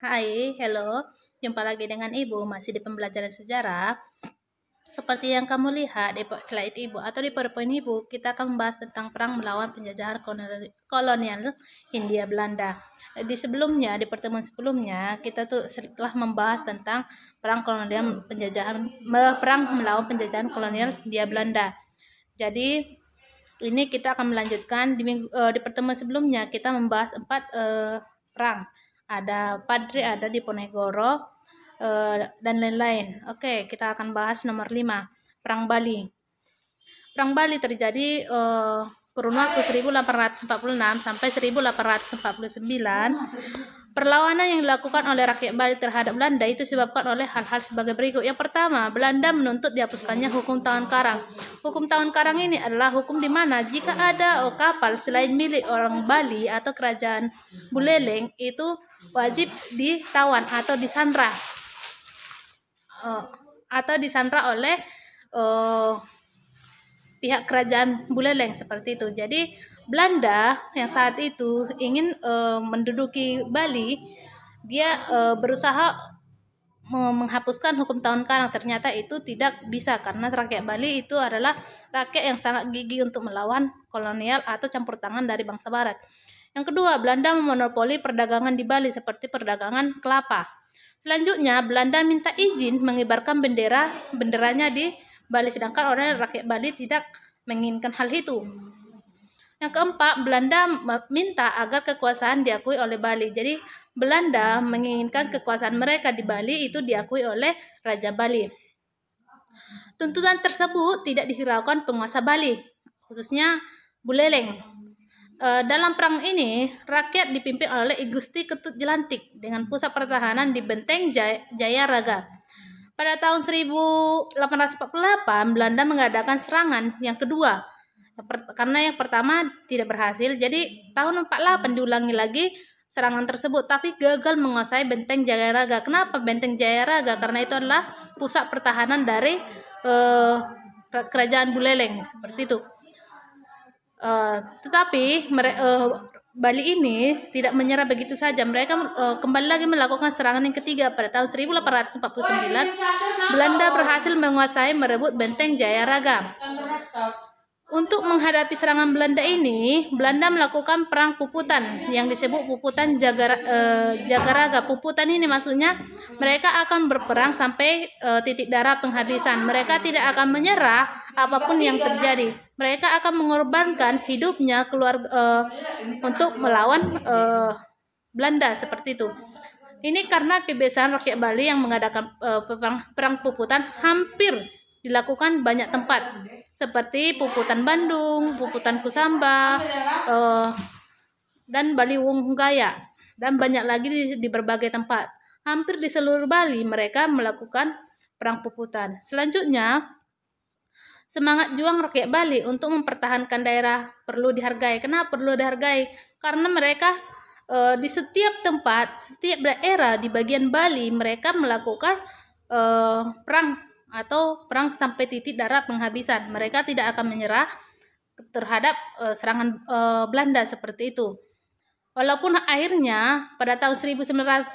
Hai, hello. Jumpa lagi dengan Ibu, masih di pembelajaran sejarah. Seperti yang kamu lihat di slide Ibu atau di PowerPoint Ibu, kita akan membahas tentang perang melawan penjajahan kolonial Hindia Belanda. Di sebelumnya, di pertemuan sebelumnya, kita tuh setelah membahas tentang perang melawan penjajahan kolonial Hindia Belanda. Jadi ini kita akan melanjutkan di pertemuan sebelumnya kita membahas 4 perang. Ada Padri, ada Diponegoro, dan lain-lain. Oke, kita akan bahas nomor 5, Perang Bali. Perang Bali terjadi kurun waktu 1846 sampai 1849. Perlawanan yang dilakukan oleh rakyat Bali terhadap Belanda itu disebabkan oleh hal-hal sebagai berikut. Yang pertama, Belanda menuntut dihapuskannya hukum Tawan Karang. Hukum Tawan Karang ini adalah hukum di mana jika ada kapal selain milik orang Bali atau kerajaan Buleleng itu wajib ditawan atau disandra oleh pihak kerajaan Buleleng seperti itu. Jadi Belanda yang saat itu ingin menduduki Bali, dia berusaha menghapuskan hukum Tawan Karang. Ternyata itu tidak bisa karena rakyat Bali itu adalah rakyat yang sangat gigih untuk melawan kolonial atau campur tangan dari bangsa Barat. Yang kedua, Belanda memonopoli perdagangan di Bali seperti perdagangan kelapa. Selanjutnya, Belanda minta izin mengibarkan benderanya di Bali, sedangkan orang rakyat Bali tidak menginginkan hal itu. Yang keempat, Belanda minta agar kekuasaan diakui oleh Bali. Jadi, Belanda menginginkan kekuasaan mereka di Bali itu diakui oleh Raja Bali. Tuntutan tersebut tidak dihiraukan penguasa Bali, khususnya Buleleng. Dalam perang ini, rakyat dipimpin oleh I Gusti Ketut Jelantik dengan pusat pertahanan di Benteng Jayaraga. Pada tahun 1848, Belanda mengadakan serangan yang kedua. Karena yang pertama tidak berhasil, jadi tahun 48 diulangi lagi serangan tersebut, tapi gagal menguasai Benteng Jayaraga. Kenapa Benteng Jayaraga? Karena itu adalah pusat pertahanan dari kerajaan Buleleng, seperti itu. Tetapi Bali ini tidak menyerah begitu saja. Mereka kembali lagi melakukan serangan yang ketiga pada tahun 1849. Belanda berhasil merebut Benteng Jayaraga. Untuk menghadapi serangan Belanda ini, Belanda melakukan perang puputan yang disebut puputan Jagaraga. Puputan ini maksudnya mereka akan berperang sampai titik darah penghabisan. Mereka tidak akan menyerah apapun yang terjadi. Mereka akan mengorbankan hidupnya untuk melawan Belanda seperti itu. Ini karena kebiasaan rakyat Bali yang mengadakan perang puputan hampir dilakukan banyak tempat, seperti Puputan Bandung, Puputan Kusamba, dan Bali Wunggaya, dan banyak lagi di berbagai tempat. Hampir di seluruh Bali mereka melakukan perang puputan. Selanjutnya, semangat juang rakyat Bali untuk mempertahankan daerah perlu dihargai. Kenapa perlu dihargai? Karena mereka di setiap tempat, setiap daerah di bagian Bali mereka melakukan perang sampai titik darah penghabisan. Mereka tidak akan menyerah terhadap serangan Belanda seperti itu. Walaupun akhirnya pada tahun 1909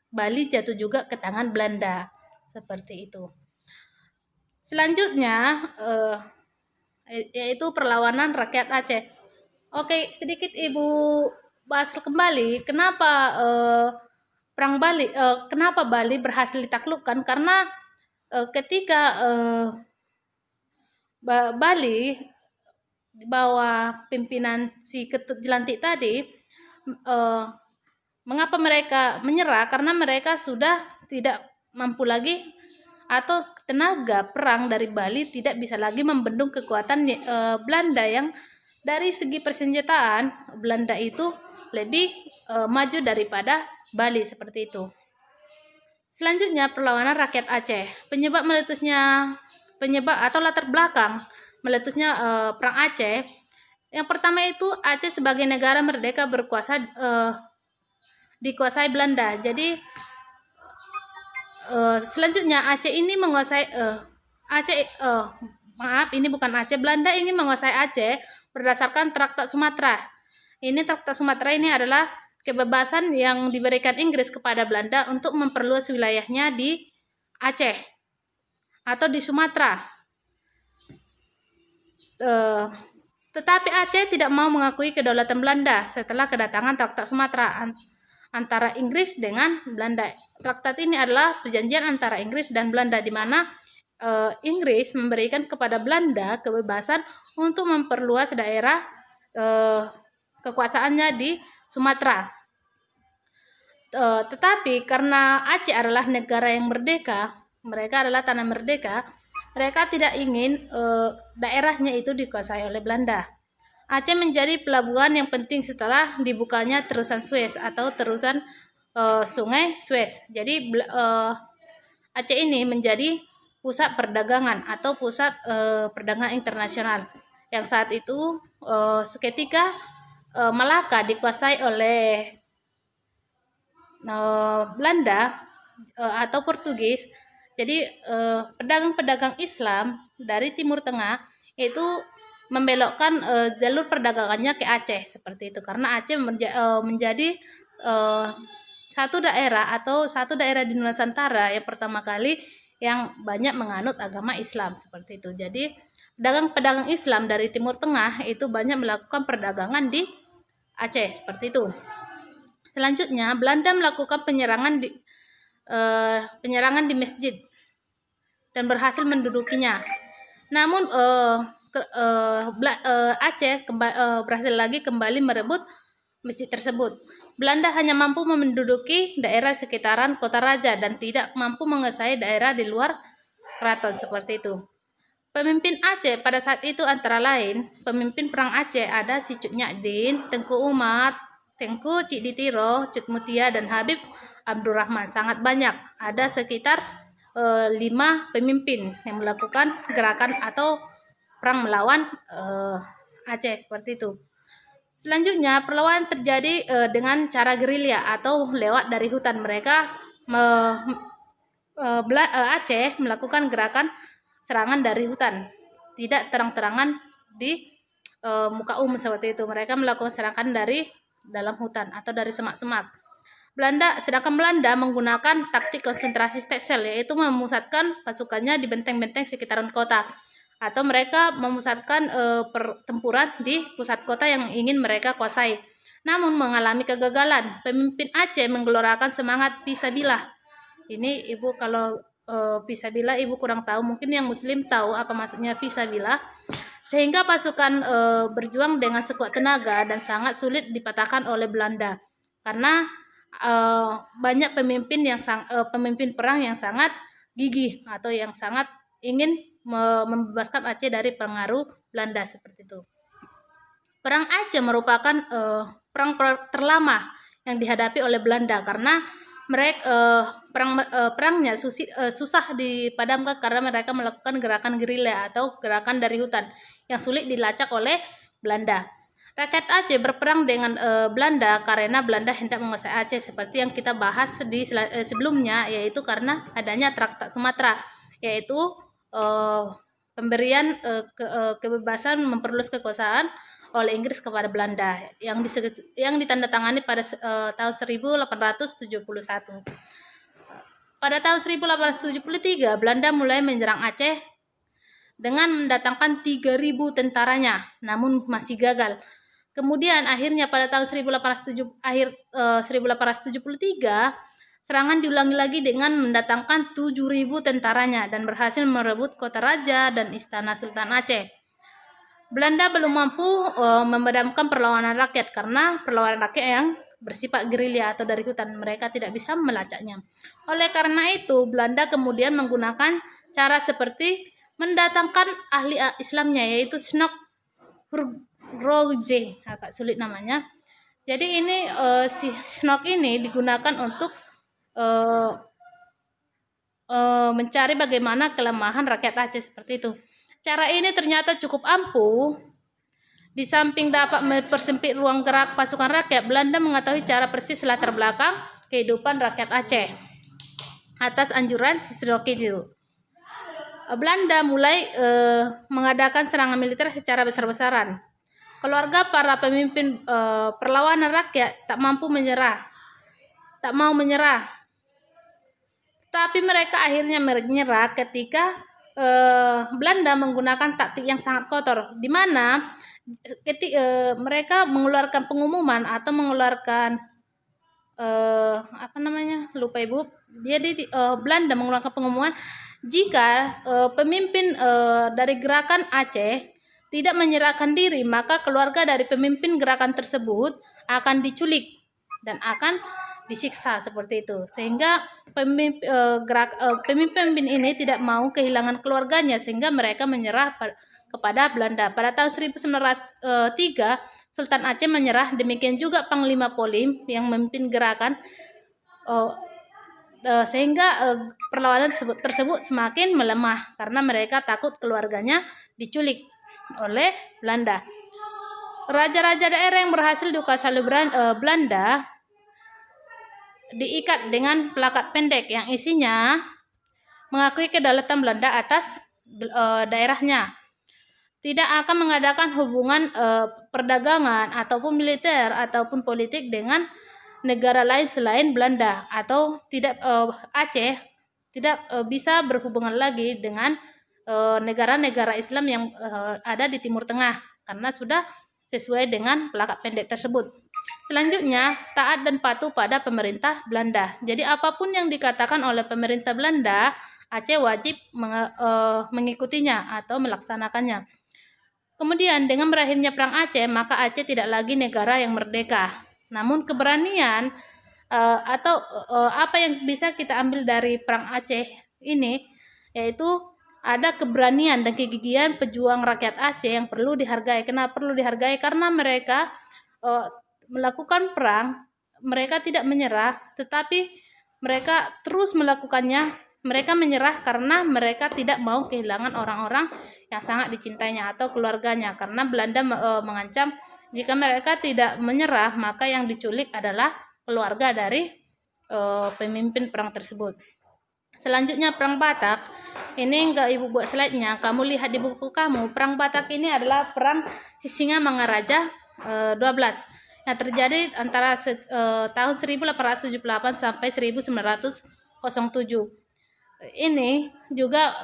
Bali jatuh juga ke tangan Belanda seperti itu. Selanjutnya yaitu perlawanan rakyat Aceh. Oke, sedikit Ibu bahas kembali kenapa perang Bali, kenapa Bali berhasil ditaklukkan, karena ketika Bali di bawah pimpinan si Ketut Jelantik tadi, mengapa mereka menyerah? Karena mereka sudah tidak mampu lagi, atau tenaga perang dari Bali tidak bisa lagi membendung kekuatan Belanda yang dari segi persenjataan Belanda itu lebih maju daripada Bali seperti itu. Selanjutnya, perlawanan rakyat Aceh. Penyebab atau latar belakang meletusnya perang Aceh. Yang pertama itu Aceh sebagai negara merdeka dikuasai Belanda. Jadi selanjutnya Aceh ini menguasai Belanda ingin menguasai Aceh berdasarkan Traktat Sumatera. Traktat Sumatera ini adalah kebebasan yang diberikan Inggris kepada Belanda untuk memperluas wilayahnya di Aceh atau di Sumatera. Tetapi Aceh tidak mau mengakui kedaulatan Belanda setelah kedatangan Traktat Sumatera antara Inggris dengan Belanda. Traktat ini adalah perjanjian antara Inggris dan Belanda di mana Inggris memberikan kepada Belanda kebebasan untuk memperluas daerah kekuasaannya di Sumatera. Tetapi karena Aceh adalah negara yang merdeka, mereka adalah tanah merdeka, mereka tidak ingin daerahnya itu dikuasai oleh Belanda. Aceh menjadi pelabuhan yang penting setelah dibukanya terusan Suez atau terusan sungai Suez. Jadi Aceh ini menjadi pusat perdagangan atau pusat perdagangan internasional. Yang saat itu seketika Malaka dikuasai oleh Belanda atau Portugis. Jadi pedagang-pedagang Islam dari Timur Tengah itu membelokkan jalur perdagangannya ke Aceh seperti itu, karena Aceh menjadi satu daerah di Nusantara yang pertama kali yang banyak menganut agama Islam seperti itu. Jadi pedagang-pedagang Islam dari Timur Tengah itu banyak melakukan perdagangan di Aceh seperti itu. Selanjutnya Belanda melakukan penyerangan di masjid dan berhasil mendudukinya. Namun Aceh berhasil lagi kembali merebut masjid tersebut. Belanda hanya mampu menduduki daerah sekitaran kota raja dan tidak mampu menguasai daerah di luar keraton seperti itu. Pemimpin Aceh pada saat itu antara lain pemimpin perang Aceh ada si Cut Nyadin, Tengku Umar, Tengku Cik Ditiro, Cut Mutia, dan Habib Abdurrahman. Sangat banyak, ada sekitar 5 pemimpin yang melakukan gerakan atau perang melawan Aceh seperti itu. Selanjutnya perlawanan terjadi dengan cara gerilya atau lewat dari hutan. Mereka Aceh melakukan gerakan serangan dari hutan, tidak terang-terangan di muka umum seperti itu. Mereka melakukan serangan dari dalam hutan atau dari semak-semak. Sedangkan Belanda menggunakan taktik konsentrasi Texel, yaitu memusatkan pasukannya di benteng-benteng sekitaran kota, atau mereka memusatkan pertempuran di pusat kota yang ingin mereka kuasai. Namun mengalami kegagalan. Pemimpin Aceh menggelorakan semangat Fisabilillah. Ini Ibu kalau Fisabilillah Ibu kurang tahu, mungkin yang Muslim tahu apa maksudnya Fisabilillah. Sehingga pasukan berjuang dengan sekuat tenaga dan sangat sulit dipatahkan oleh Belanda karena banyak pemimpin perang yang sangat gigih atau yang sangat ingin membebaskan Aceh dari pengaruh Belanda seperti itu. Perang Aceh merupakan perang terlama yang dihadapi oleh Belanda karena perangnya susah dipadamkan karena mereka melakukan gerakan gerilya atau gerakan dari hutan yang sulit dilacak oleh Belanda. Rakyat Aceh berperang dengan Belanda karena Belanda hendak menguasai Aceh seperti yang kita bahas di sebelumnya, yaitu karena adanya Traktat Sumatera, yaitu pemberian kebebasan memperluas kekuasaan oleh Inggris kepada Belanda yang ditandatangani pada tahun 1871. Pada tahun 1873 Belanda mulai menyerang Aceh dengan mendatangkan 3.000 tentaranya, namun masih gagal. Kemudian akhirnya pada tahun 1873 serangan diulangi lagi dengan mendatangkan 7.000 tentaranya dan berhasil merebut kota raja dan istana Sultan Aceh. Belanda belum mampu memadamkan perlawanan rakyat karena perlawanan rakyat yang bersifat gerilya atau dari hutan, mereka tidak bisa melacaknya. Oleh karena itu Belanda kemudian menggunakan cara seperti mendatangkan ahli Islamnya, yaitu Snok Roze, agak sulit namanya. Jadi ini si Snok ini digunakan untuk mencari bagaimana kelemahan rakyat Aceh seperti itu. Cara ini ternyata cukup ampuh. Di samping dapat mempersempit ruang gerak pasukan rakyat, Belanda mengetahui cara persis latar belakang kehidupan rakyat Aceh. Atas anjuran si Snok itu, Belanda mulai mengadakan serangan militer secara besar-besaran. keluarga para pemimpin perlawanan rakyat tak mampu menyerah, tak mau menyerah. Tapi mereka akhirnya menyerah ketika Belanda menggunakan taktik yang sangat kotor, di mana mereka mengeluarkan pengumuman atau mengeluarkan lupa ibu. Jadi Belanda mengeluarkan pengumuman jika pemimpin dari gerakan Aceh tidak menyerahkan diri, maka keluarga dari pemimpin gerakan tersebut akan diculik dan akan disiksa seperti itu. Sehingga pemimpin ini tidak mau kehilangan keluarganya, sehingga mereka menyerah kepada Belanda. Pada tahun 1903 Sultan Aceh menyerah, demikian juga Panglima Polim yang memimpin gerakan, sehingga perlawanan tersebut semakin melemah karena mereka takut keluarganya diculik oleh Belanda. Raja-raja daerah yang berhasil dikuasai Belanda diikat dengan plakat pendek yang isinya mengakui kedaulatan Belanda atas daerahnya. Tidak akan mengadakan hubungan perdagangan ataupun militer ataupun politik dengan negara lain selain Belanda, atau tidak Aceh tidak bisa berhubungan lagi dengan negara-negara Islam yang ada di Timur Tengah karena sudah sesuai dengan plakat pendek tersebut. Selanjutnya, taat dan patuh pada pemerintah Belanda. Jadi apapun yang dikatakan oleh pemerintah Belanda, Aceh wajib mengikutinya atau melaksanakannya. Kemudian dengan berakhirnya Perang Aceh, maka Aceh tidak lagi negara yang merdeka. Namun keberanian apa yang bisa kita ambil dari Perang Aceh ini, yaitu ada keberanian dan kegigihan pejuang rakyat Aceh yang perlu dihargai. Kenapa perlu dihargai? Karena mereka melakukan perang, mereka tidak menyerah, tetapi mereka terus melakukannya. Mereka menyerah karena mereka tidak mau kehilangan orang-orang yang sangat dicintainya atau keluarganya, karena Belanda mengancam jika mereka tidak menyerah maka yang diculik adalah keluarga dari pemimpin perang tersebut. Selanjutnya Perang Batak. Ini enggak ibu buat slide-nya, kamu lihat di buku kamu. Perang Batak ini adalah perang Sisingamangaraja 12 yang terjadi antara tahun 1878 sampai 1907. Ini juga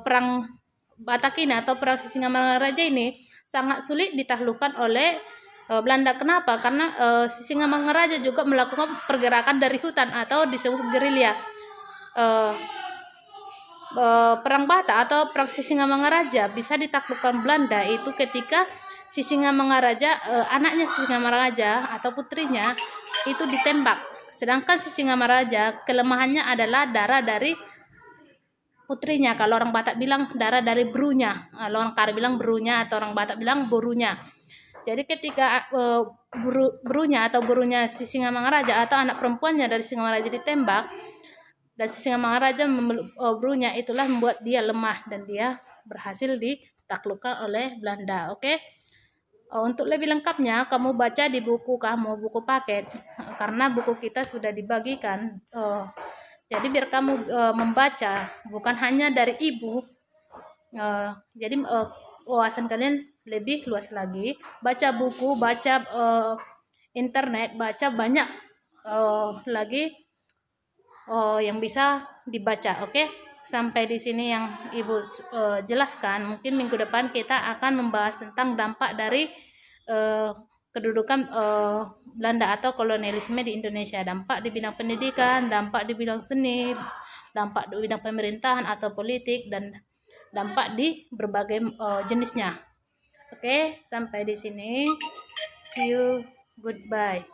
perang Batak ini atau perang Sisingamangaraja ini sangat sulit ditaklukkan oleh Belanda. Kenapa? Karena Sisingamangaraja juga melakukan pergerakan dari hutan atau disebut gerilya. Perang Batak atau perang Sisingamangaraja bisa ditaklukkan Belanda itu ketika Sisingamangaraja, anaknya Sisingamangaraja atau putrinya itu ditembak. Sedangkan Sisingamangaraja kelemahannya adalah darah dari putrinya. Kalau orang Batak bilang darah dari berunya, kalau orang Kari bilang berunya, atau orang Batak bilang borunya. Jadi ketika berunya atau borunya Sisingamangaraja atau anak perempuannya dari Sisingamangaraja ditembak dan Sisingamangaraja memeluk berunya, itulah membuat dia lemah dan dia berhasil ditaklukkan oleh Belanda. Oke. Untuk lebih lengkapnya kamu baca di buku kamu, buku paket, karena buku kita sudah dibagikan. Jadi biar kamu membaca bukan hanya dari ibu, jadi wawasan kalian lebih luas lagi. Baca buku, baca internet, baca banyak lagi yang bisa dibaca. Oke? Sampai di sini yang ibu jelaskan. Mungkin minggu depan kita akan membahas tentang dampak dari kedudukan Belanda atau kolonialisme di Indonesia, dampak di bidang pendidikan, dampak di bidang seni, dampak di bidang pemerintahan atau politik, dan dampak di berbagai jenisnya. Oke, sampai di sini. See you, goodbye.